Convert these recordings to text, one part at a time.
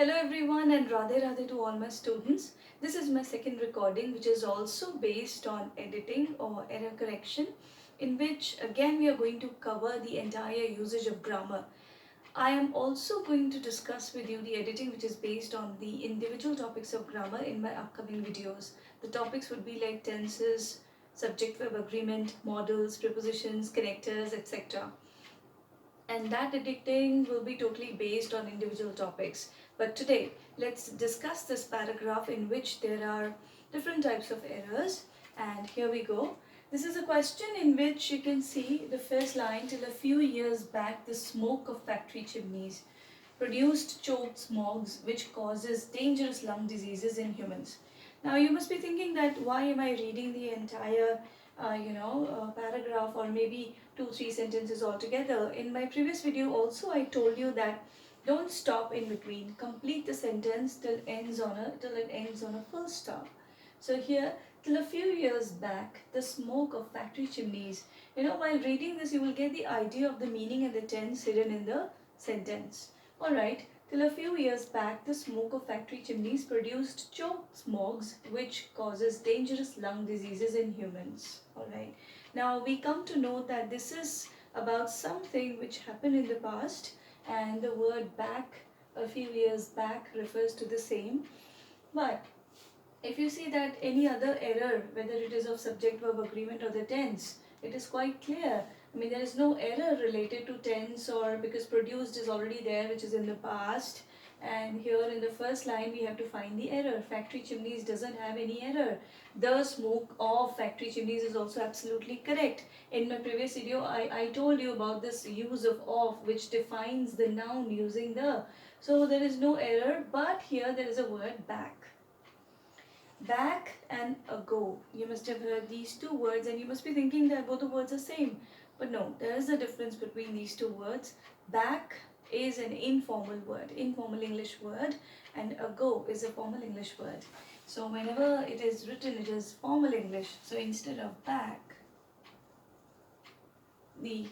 Hello everyone and Radhe Radhe to all my students. This is my second recording which is also based on editing or error correction, in which again we are going to cover the entire usage of grammar. I am also going to discuss with you the editing which is based on the individual topics of grammar in my upcoming videos. The topics would be like tenses, subject verb agreement, modals, prepositions, connectors, etc. And that editing will be totally based on individual topics. But today, let's discuss this paragraph in which there are different types of errors. And here we go. This is a question in which you can see the first line: till a few years back, the smoke of factory chimneys produced choked smogs which causes dangerous lung diseases in humans. Now you must be thinking that why am I reading the entire paragraph, or maybe 2-3 sentences altogether. In my previous video also I told you that don't stop in between, complete the sentence till it ends on a full stop. So here, till a few years back, the smoke of factory chimneys. While reading this you will get the idea of the meaning and the tense hidden in the sentence. Alright, till a few years back, the smoke of factory chimneys produced choked smogs which causes dangerous lung diseases in humans. Alright, now we come to know that this is about something which happened in the past, and the word back, a few years back, refers to the same. But if you see that any other error, whether it is of subject verb agreement or the tense, it is quite clear. I mean, there is no error related to tense, or because produced is already there, which is in the past. And here in the first line we have to find the error. Factory chimneys doesn't have any error. The smoke of factory chimneys is also absolutely correct. In my previous video I told you about this use of which defines the noun using the. So there is no error, but here there is a word back. Back and ago. You must have heard these two words and you must be thinking that both the words are same. But no, there is a difference between these two words. Back is an informal word, informal English word, and ago is a formal English word. So whenever it is written, it is formal English. So instead of back, the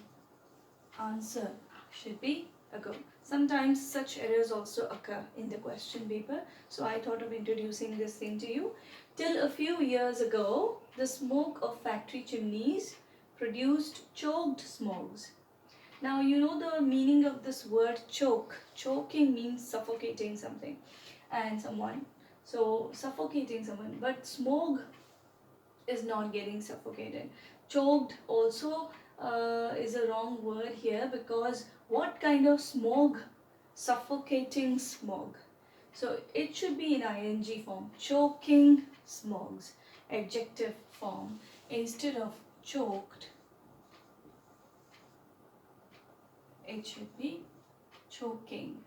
answer should be ago. Sometimes such errors also occur in the question paper, so I thought of introducing this thing to you. Till a few years ago, the smoke of factory chimneys produced choked smogs. Now you know the meaning of this word choke. Choking means suffocating something and someone. So suffocating someone, but smog is not getting suffocated. Choked also is a wrong word here, because what kind of smog? Suffocating smog. So it should be in ing form. Choking smogs. Adjective form. Instead of choked, it should be choking.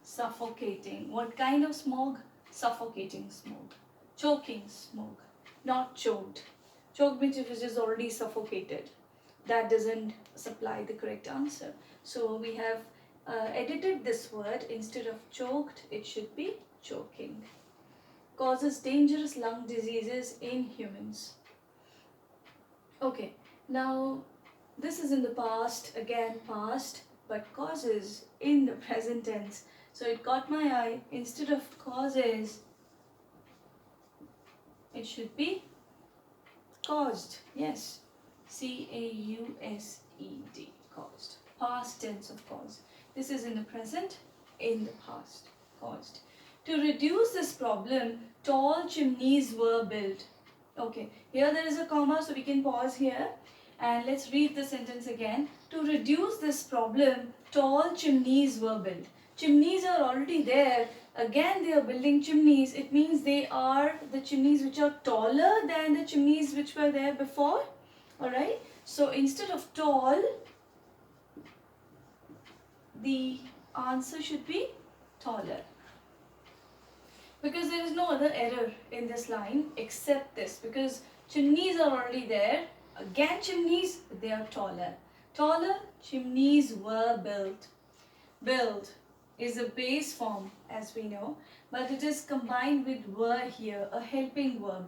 Suffocating. What kind of smog? Suffocating smog. Choking smog. Not choked. Choked means it is already suffocated. That doesn't supply the correct answer. So we have edited this word. Instead of choked, it should be choking. Causes dangerous lung diseases in humans. Okay, now this is in the past, again past, but causes in the present tense. So it caught my eye. Instead of causes, it should be caused. Yes, C-A-U-S-E-D, caused. Past tense of cause. This is in the present, in the past, caused. To reduce this problem, tall chimneys were built. Okay, here there is a comma, so we can pause here. And let's read the sentence again. To reduce this problem, tall chimneys were built. Chimneys are already there. Again they are building chimneys. It means they are the chimneys which are taller than the chimneys which were there before. Alright. So instead of tall, the answer should be taller. Because there is no other error in this line except this. Because chimneys are already there. Again chimneys, they are taller. Taller chimneys were built. Build is a base form, as we know, but it is combined with were here, a helping verb.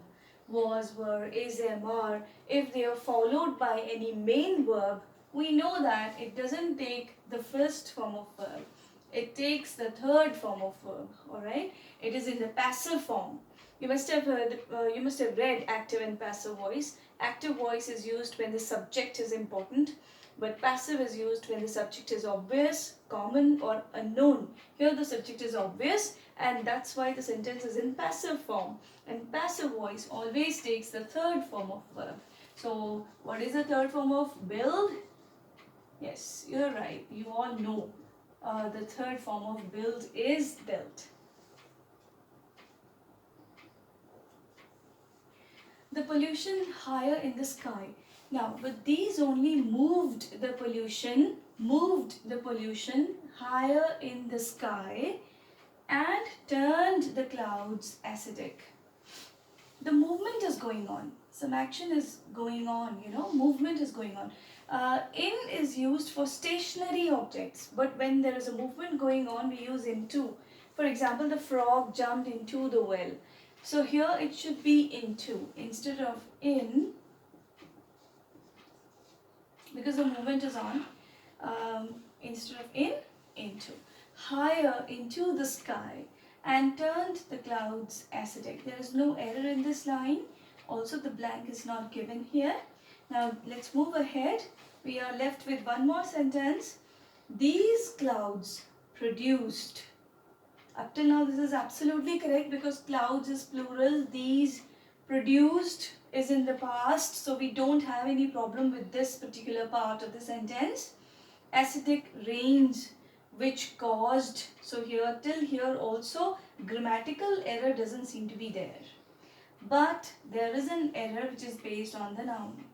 Was, were, is, am, are. If they are followed by any main verb, we know that it doesn't take the first form of verb. It takes the third form of verb. Alright, it is in the passive form. You must have read active and passive voice. Active voice is used when the subject is important, but passive is used when the subject is obvious, common, or unknown. Here the subject is obvious, and that's why the sentence is in passive form. And passive voice always takes the third form of verb. So what is the third form of build? Yes, you're right. You all know the third form of build is built. The pollution higher in the sky. Now, but these only moved the pollution higher in the sky and turned the clouds acidic. The movement is going on. Some action is going on, movement is going on. In is used for stationary objects, but when there is a movement going on, we use into. For example, the frog jumped into the well. So here it should be into instead of in, because the movement is on. Instead of in, into. Higher into the sky and turned the clouds acidic. There is no error in this line. Also, the blank is not given here. Now let's move ahead. We are left with one more sentence. These clouds produced. Up till now this is absolutely correct because clouds is plural. These produced is in the past, so we don't have any problem with this particular part of the sentence. Acidic rains which caused. So here till here also grammatical error doesn't seem to be there. But there is an error which is based on the noun.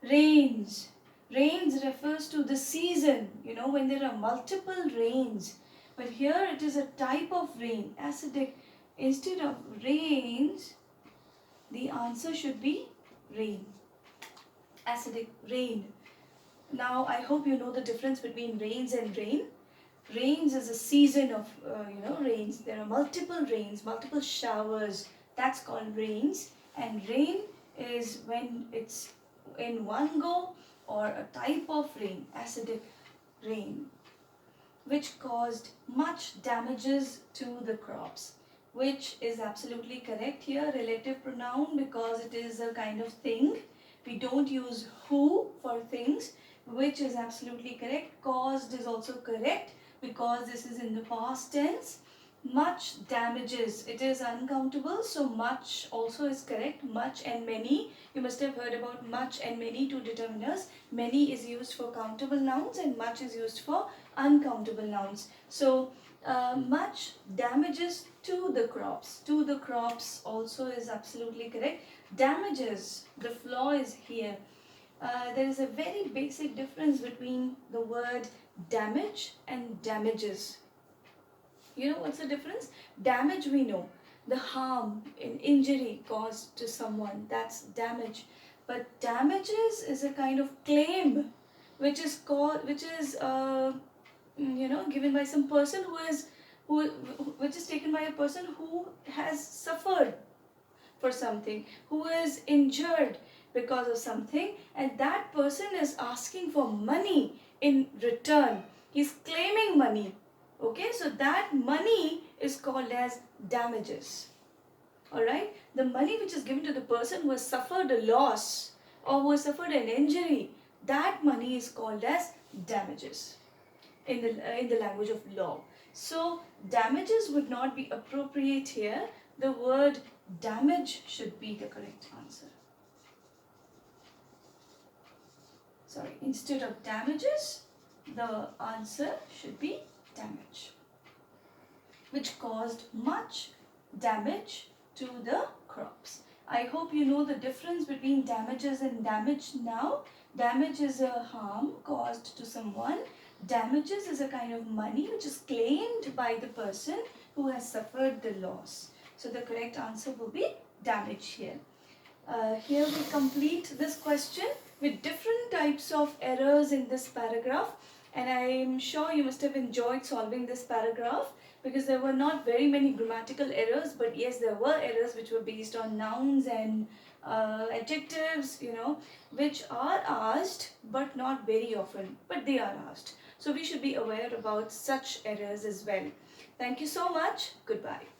Rains. Rains refers to the season, when there are multiple rains. But here it is a type of rain, acidic. Instead of rains, the answer should be rain. Acidic rain. Now I hope you know the difference between rains and rain. Rains is a season of, rains. There are multiple rains, multiple showers. That's called rains. And rain is when it's in one go, or a type of rain, acidic rain, which caused much damages to the crops. Which is absolutely correct here, relative pronoun, because it is a kind of thing. We don't use who for things, which is absolutely correct. Caused is also correct because this is in the past tense. Much damages, it is uncountable, so much also is correct. Much and many, you must have heard about much and many, two determiners. Many is used for countable nouns and much is used for uncountable nouns. So much damages to the crops. To the crops also is absolutely correct. Damages, the flaw is here. There is a very basic difference between the word damage and damages. You know what's the difference? Damage we know. The harm, an injury caused to someone, that's damage. But damages is a kind of claim which is given by some person which is taken by a person who has suffered for something, who is injured because of something, and that person is asking for money in return. He's claiming money. Okay, so that money is called as damages. Alright, the money which is given to the person who has suffered a loss or who has suffered an injury, that money is called as damages in the language of law. So damages would not be appropriate here. The word damage should be the correct answer. Sorry, instead of damages, the answer should be damage, which caused much damage to the crops. I hope you know the difference between damages and damage now. Damage is a harm caused to someone. Damages is a kind of money which is claimed by the person who has suffered the loss. So the correct answer will be damage here. Here we complete this question with different types of errors in this paragraph. And I am sure you must have enjoyed solving this paragraph because there were not very many grammatical errors, but yes, there were errors which were based on nouns and adjectives, which are asked but not very often, but they are asked. So we should be aware about such errors as well. Thank you so much. Goodbye.